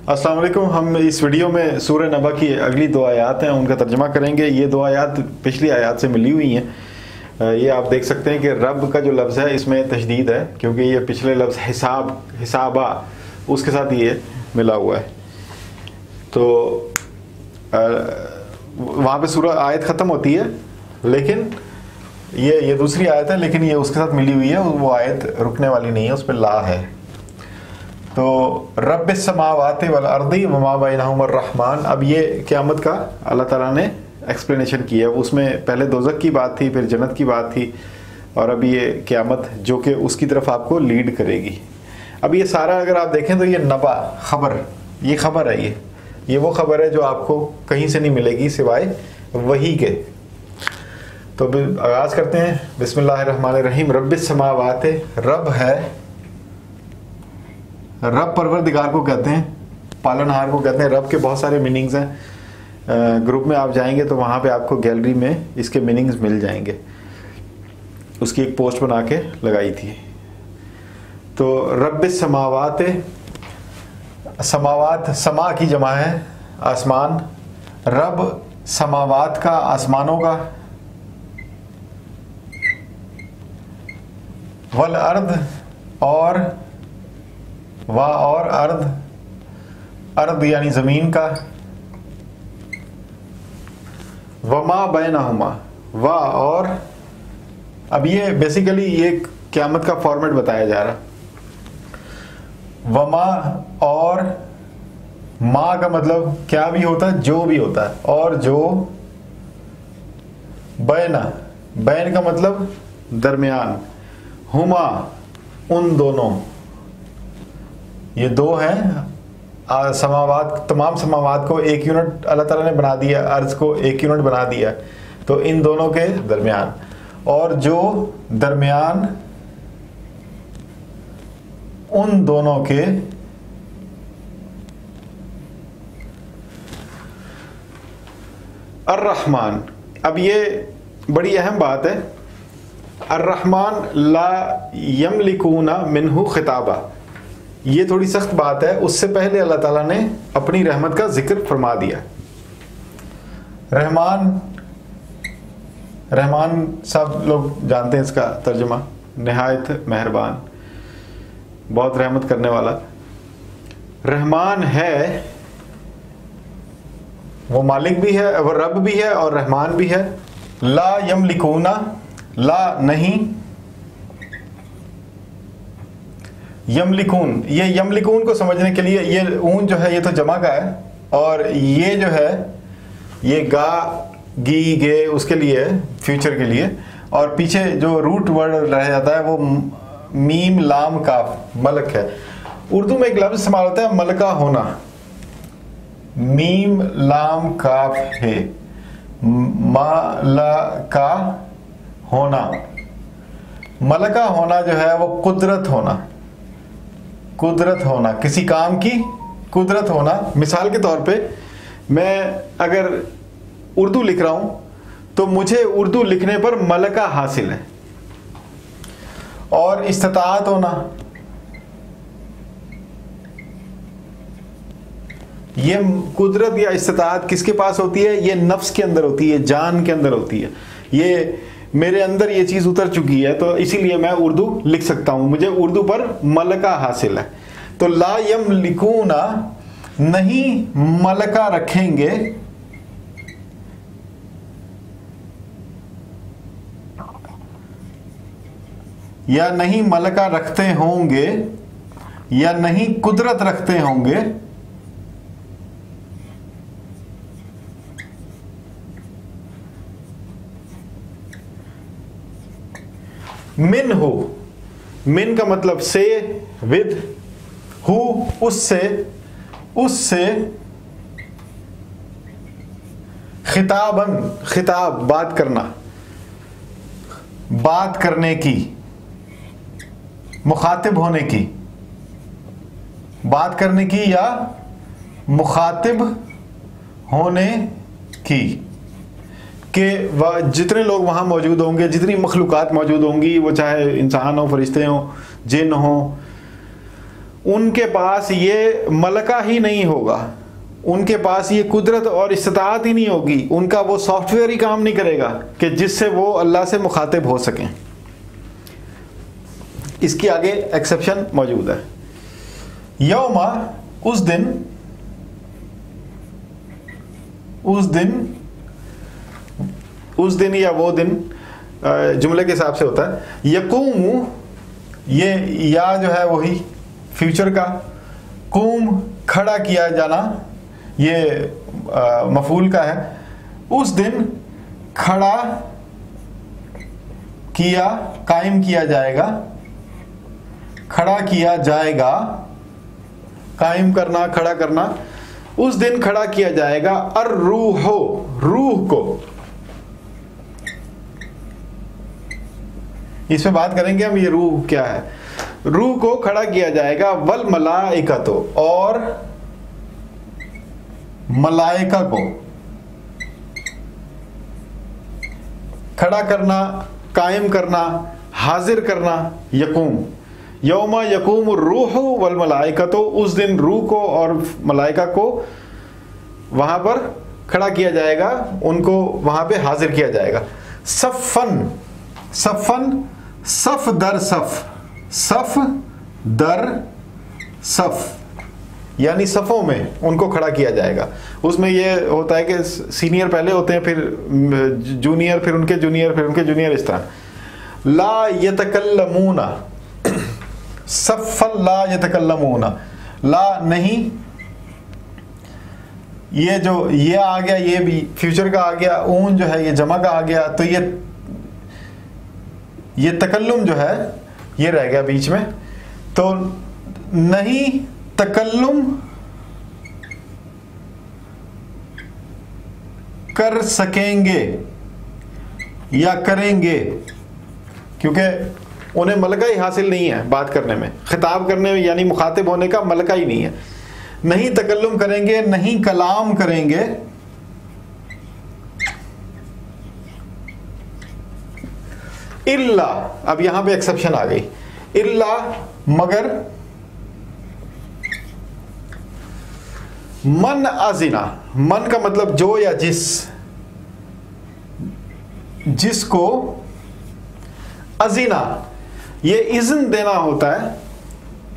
अस्सलाम वालेकुम। हम इस वीडियो में सूरह नबा की अगली दो आयात हैं उनका तर्जमा करेंगे। ये दो आयात पिछली आयात से मिली हुई हैं। ये आप देख सकते हैं कि रब का जो लफ्ज़ है इसमें तशदीद है, क्योंकि ये पिछले लफ्ज़ हिसाबा उसके साथ ये मिला हुआ है। तो वहाँ पे सूरह आयत ख़त्म होती है, लेकिन ये दूसरी आयत है, लेकिन ये उसके साथ मिली हुई है। वो आयत रुकने वाली नहीं है, उस पर ला है। तो रब्बिस समावाति वल अर्दी वमा बैनहुमर रहमान। अब ये क़यामत का अल्लाह ताला ने एक्सप्लेनेशन किया। उसमें पहले दोज़ख की बात थी, फिर जन्नत की बात थी, और अब ये क़यामत जो कि उसकी तरफ आपको लीड करेगी। अब ये सारा अगर आप देखें तो ये नबा खबर, ये खबर है, ये वो खबर है जो आपको कहीं से नहीं मिलेगी सिवाय वही के। तो आगाज़ करते हैं। बिस्मिल्लाहिर्रहमानिर्रहीम। रब्बिस समावाति, रब है, रब परवरदिगार को कहते हैं, पालनहार को कहते हैं। रब के बहुत सारे मीनिंग्स हैं। ग्रुप में आप जाएंगे तो वहाँ पे आपको गैलरी में इसके मीनिंग्स मिल जाएंगे। उसकी एक पोस्ट बना के लगाई थी। तो रब्बिस समावात, समावात समा की जमा है आसमान। रब समावात का, आसमानों का। वल अर्द, और अर्द, अर्द यानी ज़मीन का। वमा बैनहुमा, वा और। अब ये बेसिकली ये क़यामत का फॉर्मेट बताया जा रहा। वमा और, माँ का मतलब क्या भी होता है, जो भी होता है, और जो। बैना, बैन का मतलब दरमियान। हुमा, उन दोनों। ये दो हैं समावात। तमाम समावात को एक यूनिट अल्लाह ताला ने बना दिया, अर्ज को एक यूनिट बना दिया। तो इन दोनों के दरमियान, और जो दरमियान उन दोनों के। अर्रहमान, अब ये बड़ी अहम बात है। अर्रहमान ला यमलिकूना मिन्हु खिताबा, ये थोड़ी सख्त बात है। उससे पहले अल्लाह ताला ने अपनी रहमत का जिक्र फरमा दिया। रहमान, रहमान सब लोग जानते हैं इसका तर्जुमा, निहायत मेहरबान, बहुत रहमत करने वाला। रहमान है, वो मालिक भी है, वो रब भी है और रहमान भी है। ला यमलिकूना, ला नहीं, यमलिकून, ये यमलिकून को समझने के लिए ये ऊन जो है ये तो जमा का है, और ये जो है ये गा गी गे उसके लिए, फ्यूचर के लिए। और पीछे जो रूट वर्ड रह जाता है वो मीम लाम काफ, मलक है। उर्दू में एक लफ्ज़ इस्तेमाल होता है मलका होना। मीम लाम काफ है, मलका होना। मलका होना जो है वो कुदरत होना, कुदरत होना, किसी काम की कुदरत होना। मिसाल के तौर पे मैं अगर उर्दू लिख रहा हूं तो मुझे उर्दू लिखने पर मलका हासिल है। और इस्तिताअत होना, ये कुदरत या इस्तिताअत किसके पास होती है? ये नफ्स के अंदर होती है, जान के अंदर होती है। ये मेरे अंदर ये चीज़ उतर चुकी है, तो इसीलिए मैं उर्दू लिख सकता हूँ, मुझे उर्दू पर मलका हासिल है। तो ला यमलिकूना, नहीं मलका रखेंगे, या नहीं मलका रखते होंगे, या नहीं कुदरत रखते होंगे। मिन हो, मिन का मतलब से, विद, हु उससे, उससे। खिताबन, खिताब बात करना, बात करने की, मुखातिब होने की, बात करने की या मुखातिब होने की। कि जितने लोग वहाँ मौजूद होंगे, जितनी मखलूक़ात मौजूद होंगी, वो चाहे इंसान हो, फरिश्ते हों, जिन हों, उनके पास ये मलका ही नहीं होगा, उनके पास ये कुदरत और इस्तात ही नहीं होगी, उनका वो सॉफ्टवेयर ही काम नहीं करेगा कि जिससे वो अल्लाह से मुखातिब हो सकें। इसकी आगे एक्सेप्शन मौजूद है। यौमा, उस दिन या वो दिन जुमले के हिसाब से होता है। यकूम, ये या जो है वही फ्यूचर का, कूम खड़ा किया जाना, ये मफूल का है। उस दिन खड़ा किया, कायम किया जाएगा, खड़ा किया जाएगा, कायम करना, खड़ा करना। उस दिन खड़ा किया जाएगा अर रूह, रूह को। इसमें बात करेंगे हम ये रूह क्या है। रूह को खड़ा किया जाएगा, वल मलाइकतो, और मलाइका को खड़ा करना, कायम करना, हाजिर करना। यकूम, यौमा यकूम रूह वल मलाइकतो, उस दिन रूह को और मलाइका को वहां पर खड़ा किया जाएगा, उनको वहां पे हाजिर किया जाएगा। सफ़न, सफ़न, सफ दर सफ, सफ दर सफ, यानी सफ़ों में उनको खड़ा किया जाएगा। उसमें ये होता है कि सीनियर पहले होते हैं, फिर जूनियर, फिर उनके जूनियर, फिर उनके जूनियर, इस तरह। ला यतकल्लमूना, सफ़न ला यतकल्लमूना, ला नहीं, ये जो ये आ गया ये भी फ्यूचर का आ गया, ऊन जो है ये जमा का आ गया, तो ये तकल्लुम जो है ये रह गया बीच में। तो नहीं तकल्लुम कर सकेंगे या करेंगे, क्योंकि उन्हें मलका ही हासिल नहीं है बात करने में, खिताब करने में, यानी मुखातिब होने का मलका ही नहीं है। नहीं तकल्लुम करेंगे, नहीं कलाम करेंगे। इल्ला, अब यहां पे एक्सेप्शन आ गई। इल्ला, मगर, मन अजिना, मन का मतलब जो या जिसको, अजिना ये इज़्न देना होता है।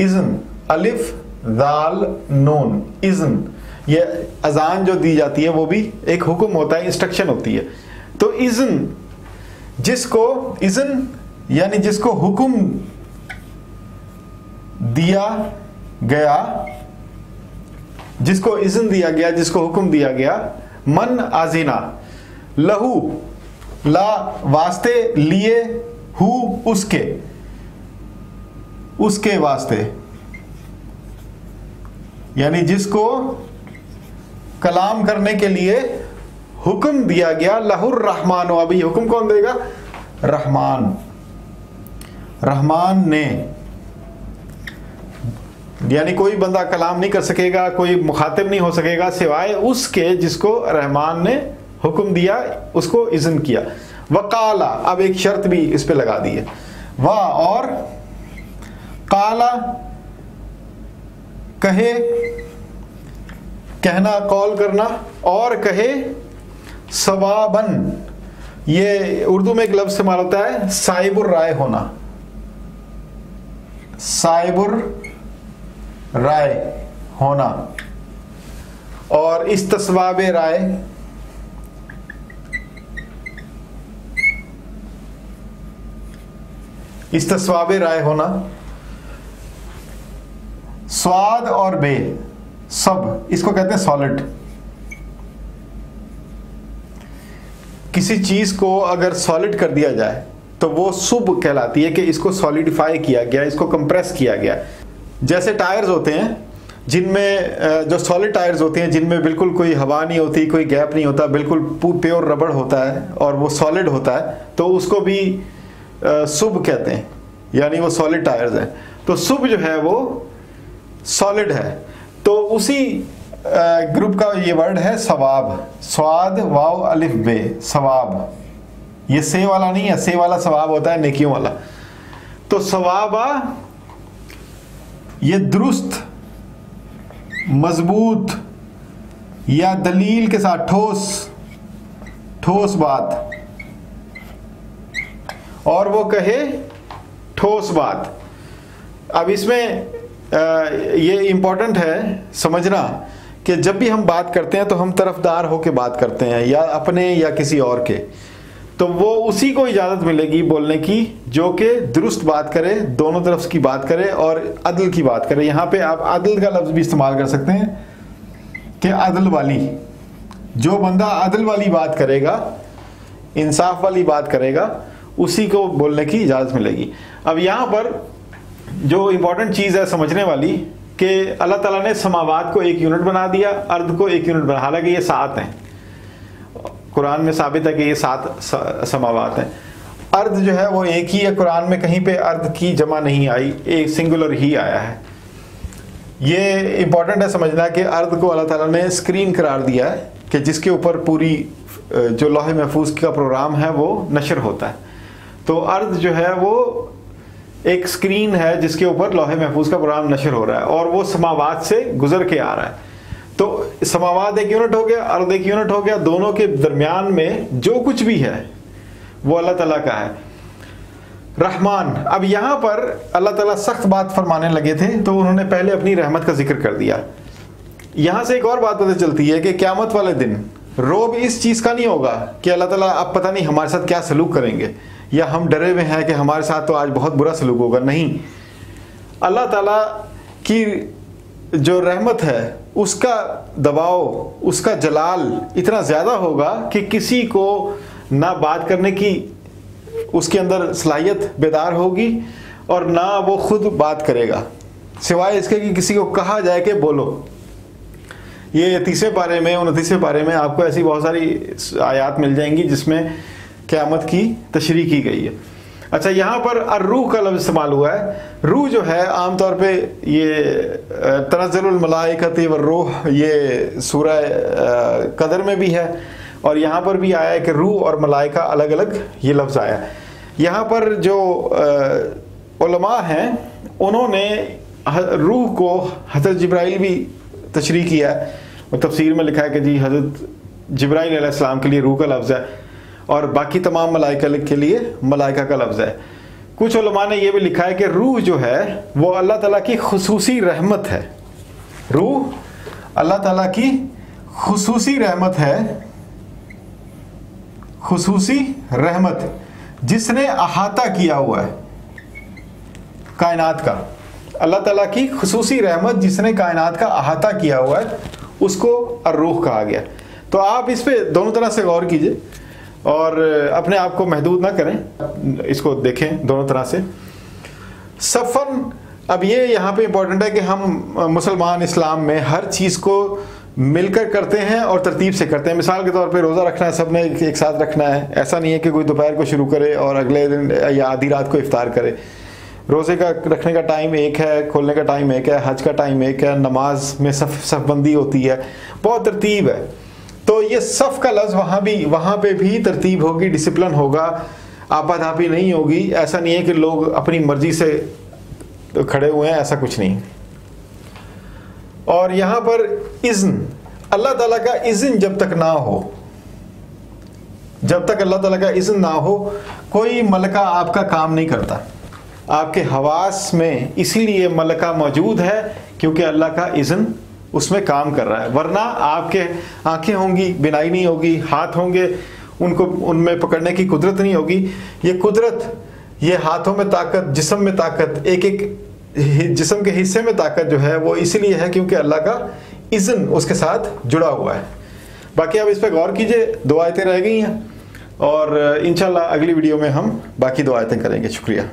इज़्न, अलिफ दाल नून, इज़्न, ये अजान जो दी जाती है वो भी एक हुक्म होता है, इंस्ट्रक्शन होती है। तो इज़्न, जिसको, इज़्न यानी जिसको हुक्म दिया गया, जिसको इज़्न दिया गया, जिसको हुक्म दिया गया। मन आजिना, लहू, ला वास्ते, लिए, हु उसके, उसके वास्ते, यानी जिसको कलाम करने के लिए हुक्म दिया गया। लहुर रहमान, अभी हुक्म कौन देगा? रहमान, रहमान ने, यानी कोई बंदा कलाम नहीं कर सकेगा, कोई मुखातिब नहीं हो सकेगा सिवाय उसके जिसको रहमान ने हुक्म दिया, उसको इज़्न किया। वकाला, अब एक शर्त भी इस पे लगा दी है। वाह, और काला कहे, कहना, कॉल करना, और कहे सवाबन, ये उर्दू में एक लफ्ज इस्तेमाल होता है साहिबुर राय होना, साहिबुर राय होना। और इस्तिस्वाब राय, इस्तिस्वाब राय होना। स्वाद और बे, सब, इसको कहते हैं सॉलिड। किसी चीज को अगर सॉलिड कर दिया जाए तो वो सुब कहलाती है कि इसको सॉलिडिफाई किया गया, इसको कंप्रेस किया गया। जैसे टायर्स होते हैं जिनमें, जो सॉलिड टायर्स होते हैं जिनमें बिल्कुल कोई हवा नहीं होती, कोई गैप नहीं होता, बिल्कुल प्योर रबड़ होता है और वो सॉलिड होता है, तो उसको भी सुब कहते हैं, यानी वो सॉलिड टायर्स हैं। तो सुब जो है वो सॉलिड है। तो उसी ग्रुप का ये वर्ड है सवाब, स्वाद वाव अलिफ बे, सवाब। ये से वाला नहीं है, से वाला सवाब होता है नेकियों वाला। तो सवाबा ये दुरुस्त, मजबूत या दलील के साथ ठोस बात, और वो कहे ठोस बात। अब इसमें ये इम्पोर्टेंट है समझना कि जब भी हम बात करते हैं तो हम तरफदार होकर बात करते हैं, या अपने या किसी और के, तो वो उसी को इजाज़त मिलेगी बोलने की जो कि दुरुस्त बात करे, दोनों तरफ की बात करे और अदल की बात करे। यहाँ पे आप अदल का लफ्ज़ भी इस्तेमाल कर सकते हैं कि अदल वाली, जो बंदा अदल वाली बात करेगा, इंसाफ वाली बात करेगा, उसी को बोलने की इजाज़त मिलेगी। अब यहाँ पर जो इम्पोर्टेंट चीज़ है समझने वाली कि अल्लाह ताला ने समावात को एक यूनिट बना दिया, अर्द को एक यूनिट बना, हालांकि ये 7 हैं, कुरान में साबित है कि ये 7 समावात हैं। अर्द जो है वो एक ही है, कुरान में कहीं पे अर्द की जमा नहीं आई, एक सिंगुलर ही आया है। ये इम्पोर्टेंट है समझना कि अर्द को अल्लाह ताला ने स्क्रीन करार दिया है कि जिसके ऊपर पूरी जो लौह महफूज का प्रोग्राम है वो नशर होता है। तो अर्द जो है वो एक स्क्रीन है जिसके ऊपर लौह महफूज का प्रोग्राम नशर हो रहा है, और वो समावात से गुजर के आ रहा है। तो समावात एक यूनिट हो गया, अर्द एक यूनिट हो गया, दोनों के दरमियान में जो कुछ भी है वो अल्लाह ताला का है। रहमान, अब यहाँ पर अल्लाह ताला सख्त बात फरमाने लगे थे तो उन्होंने पहले अपनी रहमत का जिक्र कर दिया। यहाँ से एक और बात पता चलती है कि क़यामत वाले दिन रोब इस चीज़ का नहीं होगा कि अल्लाह ताला अब पता नहीं हमारे साथ क्या सलूक करेंगे, या हम डरे हुए हैं कि हमारे साथ तो आज बहुत बुरा सलूक होगा। नहीं, अल्लाह ताला की जो रहमत है उसका दबाव, उसका जलाल इतना ज़्यादा होगा कि किसी को ना बात करने की उसके अंदर सलाहियत बेदार होगी और ना वो खुद बात करेगा, सिवाय इसके कि किसी को कहा जाए कि बोलो। ये 30वें पारे में, 29वें पारे में आपको ऐसी बहुत सारी आयात मिल जाएंगी जिसमें क़यामत की तशरीह की गई है। अच्छा, यहाँ पर अर्रूह का लफ्ज़ इस्तेमाल हुआ है। रूह जो है आमतौर पे ये तनज़्ज़ुलुल मलाइकति वर्रूह, ये सूरह कदर में भी है और यहाँ पर भी आया है कि रूह और मलाइका अलग अलग ये लफ्ज़ आया है। यहाँ पर जो उलमा हैं उन्होंने रूह को हज़रत जिब्राइल भी तशरीह किया है, और तफसीर में लिखा है कि जी हज़रत जिब्राइल अलैहिस्सलाम के लिए रूह का लफ्ज़ है और बाकी तमाम मलाइका के लिए मलाइका का लफ्ज़ है। कुछ उलमा ने यह भी लिखा है कि रूह जो है वो अल्लाह ताला की खुसूसी रहमत है। रूह अल्लाह ताला की खुसूसी रहमत है, खुसूसी रहमत जिसने अहाता किया हुआ है कायनात का। अल्लाह ताला की खुसूसी रहमत जिसने कायनात का अहाता किया हुआ है उसको अर्रूह कहा गया। तो आप इस पे दोनों तरह से गौर कीजिए और अपने आप को महदूद ना करें, इसको देखें दोनों तरह से। सफ़न, अब ये यहाँ पे इम्पोर्टेंट है कि हम मुसलमान इस्लाम में हर चीज़ को मिलकर करते हैं और तरतीब से करते हैं। मिसाल के तौर पे रोज़ा रखना है, सब ने एक साथ रखना है। ऐसा नहीं है कि कोई दोपहर को शुरू करे और अगले दिन या आधी रात को इफ्तार करे। रोज़े का रखने का टाइम एक है, खोलने का टाइम एक है, हज का टाइम एक है, नमाज में सफ़बंदी होती है, बहुत तरतीब है। तो ये सफ़ का लफ्ज़ वहाँ पे भी तरतीब होगी, डिसिप्लिन होगा, आपाधापी नहीं होगी। ऐसा नहीं है कि लोग अपनी मर्जी से खड़े हुए हैं, ऐसा कुछ नहीं। और यहाँ पर इज़्न, अल्लाह ताला का इज़्न जब तक ना हो, जब तक अल्लाह ताला का इज़्न ना हो कोई मलका आपका काम नहीं करता। आपके हवास में इसीलिए मलका मौजूद है क्योंकि अल्लाह का इज़्न उसमें काम कर रहा है, वरना आपके आंखें होंगी, बिनाई नहीं होगी, हाथ होंगे, उनको उनमें पकड़ने की कुदरत नहीं होगी। ये कुदरत, ये हाथों में ताकत, जिस्म में ताकत, एक एक जिस्म के हिस्से में ताकत जो है वो इसलिए है क्योंकि अल्लाह का इज़्न उसके साथ जुड़ा हुआ है। बाकी अब इस पर गौर कीजिए, 2 आयतें रह गई हैं और इंशाल्लाह अगली वीडियो में हम बाकी 2 आयतें करेंगे। शुक्रिया।